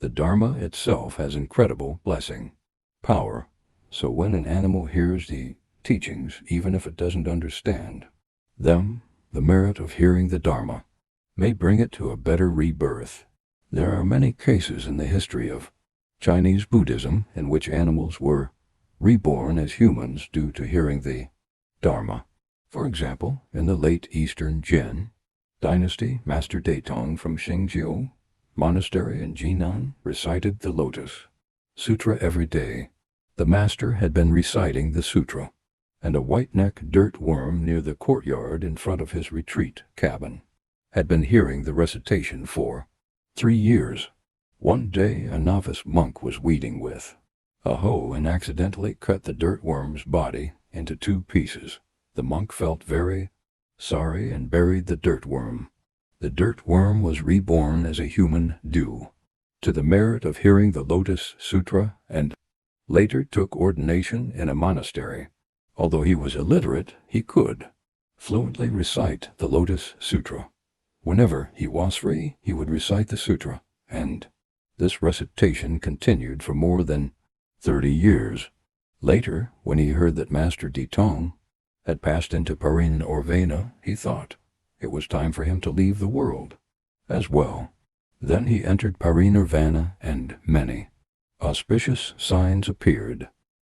The Dharma itself has incredible blessing power. So when an animal hears the teachings, even if it doesn't understand them, the merit of hearing the Dharma may bring it to a better rebirth. There are many cases in the history of Chinese Buddhism in which animals were reborn as humans due to hearing the Dharma. For example, in the late Eastern Tsin dynasty, Master Datong from Xingguo Monastery in Jinan recited the Lotus Sutra every day. The master had been reciting the sutra, and a white-necked dirt worm near the courtyard in front of his retreat cabin had been hearing the recitation for 3 years. One day a novice monk was weeding with a hoe and accidentally cut the dirt worm's body into 2 pieces. The monk felt very sorry and buried the dirt worm. The dirt worm was reborn as a human due to the merit of hearing the Lotus Sutra and later took ordination in a monastery. Although he was illiterate, he could fluently recite the Lotus Sutra. Whenever he was free, he would recite the sutra, and this recitation continued for more than 30 years. Later, when he heard that Master Datong had passed into parinirvana, he thought it was time for him to leave the world as well. Then he entered parinirvana and many auspicious signs appeared.